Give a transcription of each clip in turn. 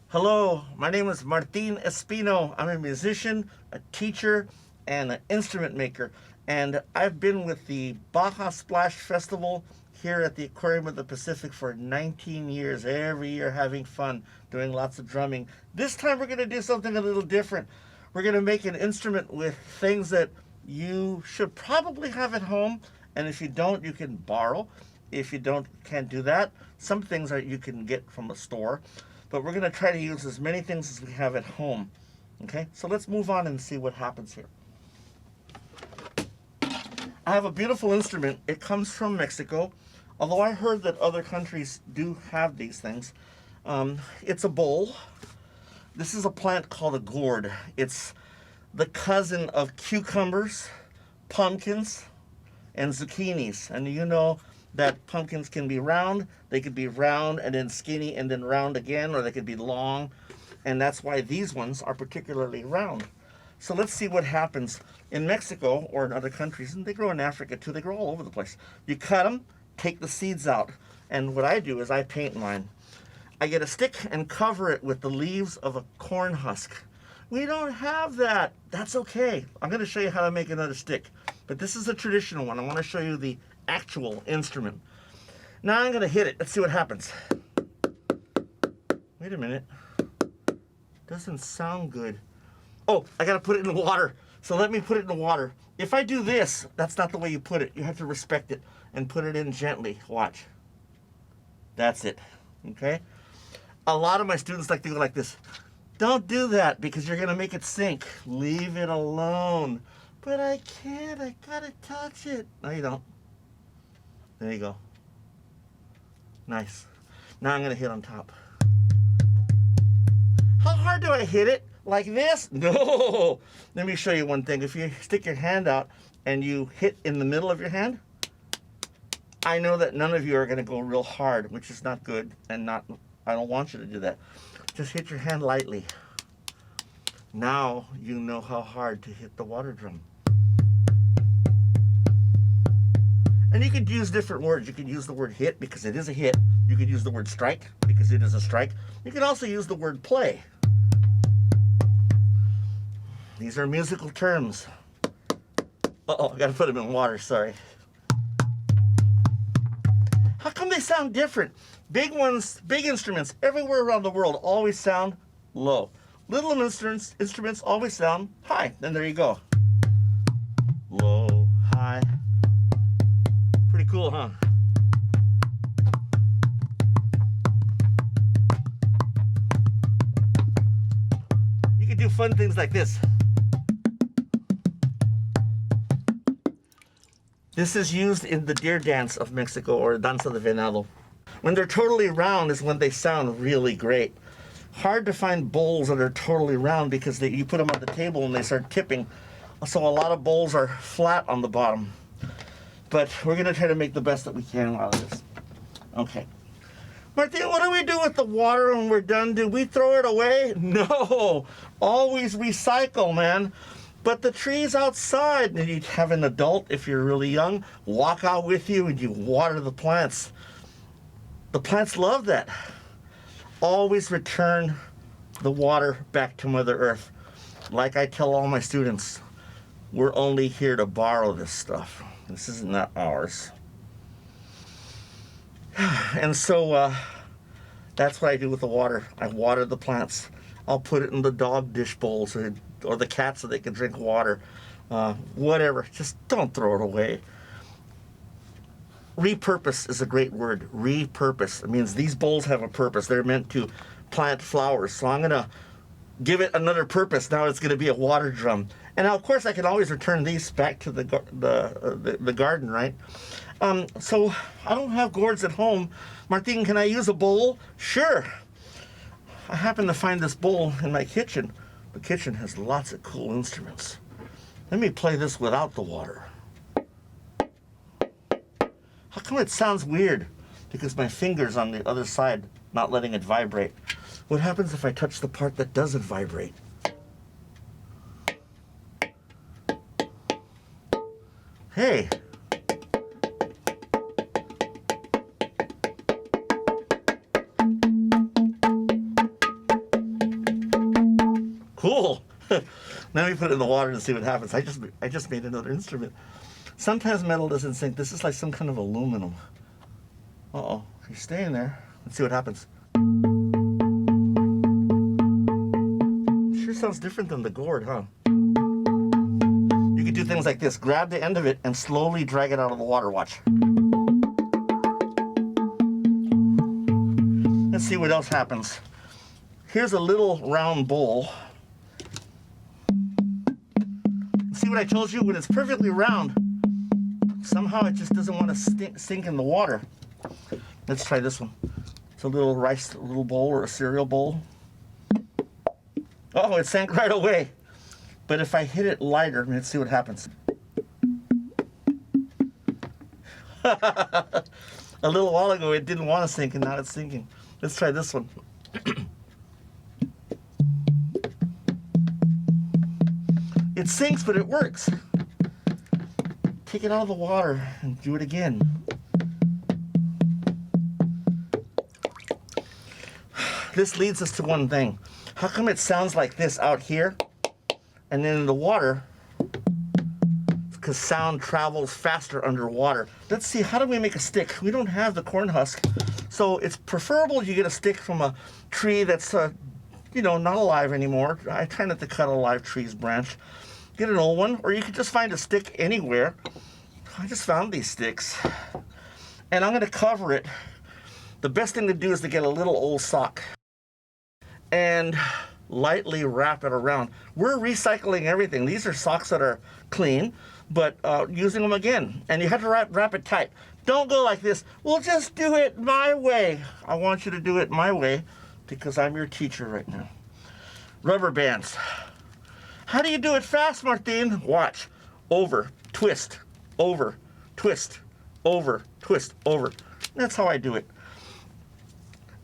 Hello, my name is Martin Espino. I'm a musician, a teacher, and an instrument maker. And I've been with the Baja Splash Festival here at the Aquarium of the Pacific for 19 years, every year having fun, doing lots of drumming. This time we're going to do something a little different. We're going to make an instrument with things that you should probably have at home, and if you don't, you can borrow. If you can't do that, some things that you can get from a store. But we're going to try to use as many things as we have at home. Okay, so let's move on and see what happens here. I have a beautiful instrument. It comes from Mexico, although I heard that other countries do have these things. It's a bowl. This is a plant called a gourd. It's the cousin of cucumbers, pumpkins, and zucchinis. And you know that pumpkins can be round. They could be round and then skinny and then round again, or they could be long. And that's why these ones are particularly round. So let's see what happens in Mexico or in other countries. And they grow in Africa too. They grow all over the place. You cut them, take the seeds out. And what I do is I paint mine. I get a stick and cover it with the leaves of a corn husk. We don't have that. That's okay. I'm going to show you how to make another stick. But this is a traditional one. I want to show you the actual instrument. Now I'm going to hit it. Let's see what happens. Wait a minute. Doesn't sound good. Oh, I got to put it in the water. So let me put it in the water. If I do this, that's not the way you put it. You have to respect it and put it in gently. Watch. That's it. Okay? A lot of my students like to go like this. Don't do that because you're going to make it sink. Leave it alone. But I can't. I got to touch it. No, you don't. There you go. Nice. Now I'm going to hit on top. How hard do I hit it? Like this? No. Let me show you one thing. If you stick your hand out and you hit in the middle of your hand, I know that none of you are going to go real hard, which is not good, and I don't want you to do that. Just hit your hand lightly. Now you know how hard to hit the water drum. And you could use different words. You could use the word hit because it is a hit. You could use the word strike because it is a strike. You could also use the word play. These are musical terms. Uh-oh, I gotta put them in water, sorry. How come they sound different? Big ones, big instruments everywhere around the world always sound low. Little instruments always sound high. And there you go. Low, high. Pretty cool, huh? You can do fun things like this. This is used in the deer dance of Mexico, or danza de venado. When they're totally round is when they sound really great. Hard to find bowls that are totally round because you put them on the table and they start tipping. So a lot of bowls are flat on the bottom. But we're going to try to make the best that we can out of this. Okay. Martin, what do we do with the water when we're done? Do we throw it away? No. Always recycle, man. But the trees outside, and you have an adult, if you're really young, walk out with you and you water the plants. The plants love that. Always return the water back to Mother Earth. Like I tell all my students, we're only here to borrow this stuff. This is not ours. And so that's what I do with the water. I water the plants. I'll put it in the dog dish bowls or the cats so they can drink water. Whatever. Just don't throw it away. Repurpose is a great word. Repurpose. It means these bowls have a purpose. They're meant to plant flowers. So I'm going to give it another purpose. Now it's going to be a water drum. And now, of course, I can always return these back to the garden, right? So I don't have gourds at home. Martin, can I use a bowl? Sure. I happen to find this bowl in my kitchen. The kitchen has lots of cool instruments. Let me play this without the water. How come it sounds weird? Because my finger's on the other side, not letting it vibrate. What happens if I touch the part that doesn't vibrate? Hey. Let me put it in the water and see what happens. I just made another instrument. Sometimes metal doesn't sink. This is like some kind of aluminum. Uh-oh, you're staying there. Let's see what happens. Sure sounds different than the gourd, huh? You could do things like this. Grab the end of it and slowly drag it out of the water. Watch. Let's see what else happens. Here's a little round bowl. See what I told you? When it's perfectly round, somehow it just doesn't want to sink in the water. Let's try this one. It's a little rice, a little bowl or a cereal bowl. Oh, it sank right away. But if I hit it lighter, let's see what happens. A little while ago, it didn't want to sink, and now it's sinking. Let's try this one. It sinks, but it works. Take it out of the water and do it again. This leads us to one thing. How come it sounds like this out here? And then in the water, because sound travels faster underwater. Let's see, how do we make a stick? We don't have the corn husk. So it's preferable you get a stick from a tree that's, not alive anymore. I try not to cut a live tree's branch. Get an old one, or you could just find a stick anywhere. I just found these sticks. And I'm gonna cover it. The best thing to do is to get a little old sock and lightly wrap it around. We're recycling everything. These are socks that are clean, but using them again. And you have to wrap it tight. Don't go like this. We'll just do it my way. I want you to do it my way because I'm your teacher right now. Rubber bands. How do you do it fast, Martin? Watch. Over, twist, over, twist, over, twist, over. That's how I do it.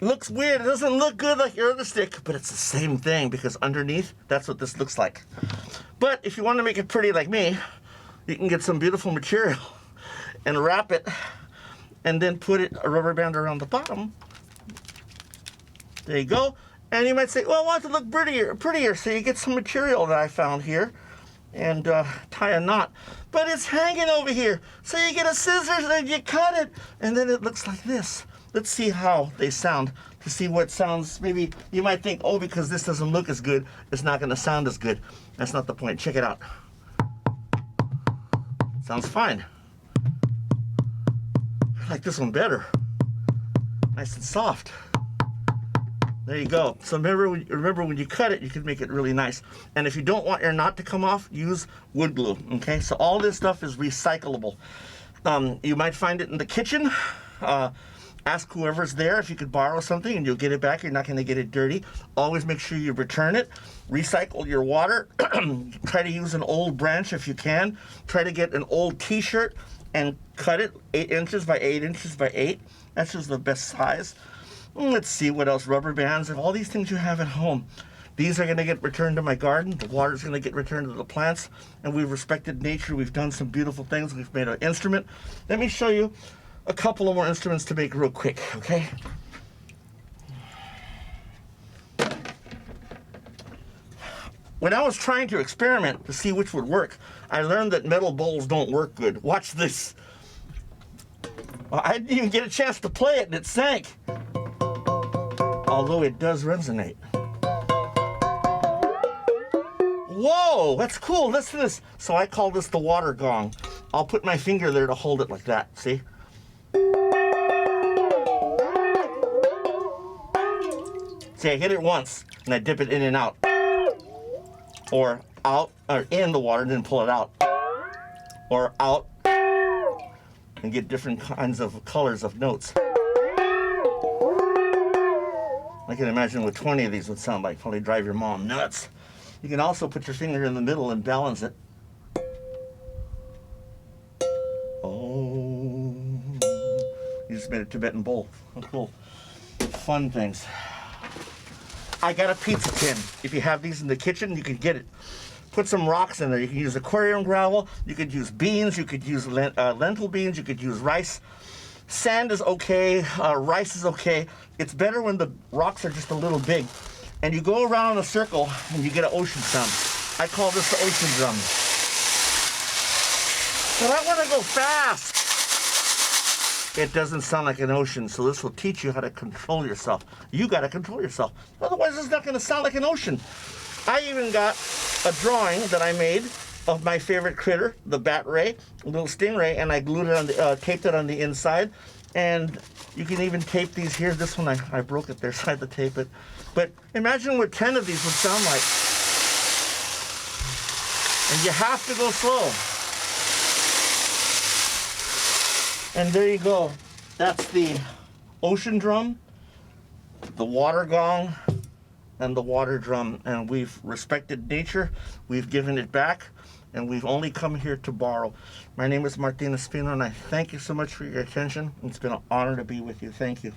Looks weird. It doesn't look good like your other stick, but it's the same thing because underneath, that's what this looks like. But if you want to make it pretty like me, you can get some beautiful material and wrap it and then put a rubber band around the bottom. There you go. And you might say, well, I want it to look prettier. So you get some material that I found here and tie a knot. But it's hanging over here. So you get a scissors and you cut it. And then it looks like this. Let's see how they sound to see what sounds. Maybe you might think, oh, because this doesn't look as good, it's not going to sound as good. That's not the point. Check it out. Sounds fine. I like this one better. Nice and soft. There you go. So remember when you cut it, you can make it really nice. And if you don't want your knot to come off, use wood glue. Okay. So all this stuff is recyclable. You might find it in the kitchen. Ask whoever's there if you could borrow something and you'll get it back. You're not going to get it dirty. Always make sure you return it. Recycle your water. Try to use an old branch if you can. Try to get an old t-shirt and cut it 8 inches by 8 inches by 8. That's just the best size. Let's see what else. Rubber bands and all these things you have at home. These are going to get returned to my garden. The water's going to get returned to the plants. And we've respected nature. We've done some beautiful things. We've made an instrument. Let me show you a couple of more instruments to make real quick, okay? When I was trying to experiment to see which would work, I learned that metal bowls don't work good. Watch this. Well, I didn't even get a chance to play it and it sank. Although it does resonate. Whoa, that's cool. Listen to this. So I call this the water gong. I'll put my finger there to hold it like that, see? See, I hit it once and I dip it in and out. Or out, or in the water and then pull it out. Or out and get different kinds of colors of notes. I can imagine what 20 of these would sound like. Probably drive your mom nuts. You can also put your finger in the middle and balance it. Oh, you just made a Tibetan bowl. Oh, cool. Fun things. I got a pizza tin. If you have these in the kitchen, you can get it. Put some rocks in there. You can use aquarium gravel. You could use beans. You could use lentil beans. You could use rice. Sand is okay. Rice is okay. It's better when the rocks are just a little big. And you go around in a circle and you get an ocean sound. I call this the ocean drum. But I want to go fast. It doesn't sound like an ocean, so this will teach you how to control yourself. You got to control yourself. Otherwise, it's not going to sound like an ocean. I even got a drawing that I made of my favorite critter, the bat ray, a little stingray, and I glued it on the, taped it on the inside. And you can even tape these here. This one, I broke it there, so I had to tape it. But imagine what 10 of these would sound like. And you have to go slow. And there you go. That's the ocean drum, the water gong, and the water drum. And we've respected nature, we've given it back, and we've only come here to borrow. My name is Martin Espino, and I thank you so much for your attention. It's been an honor to be with you. Thank you.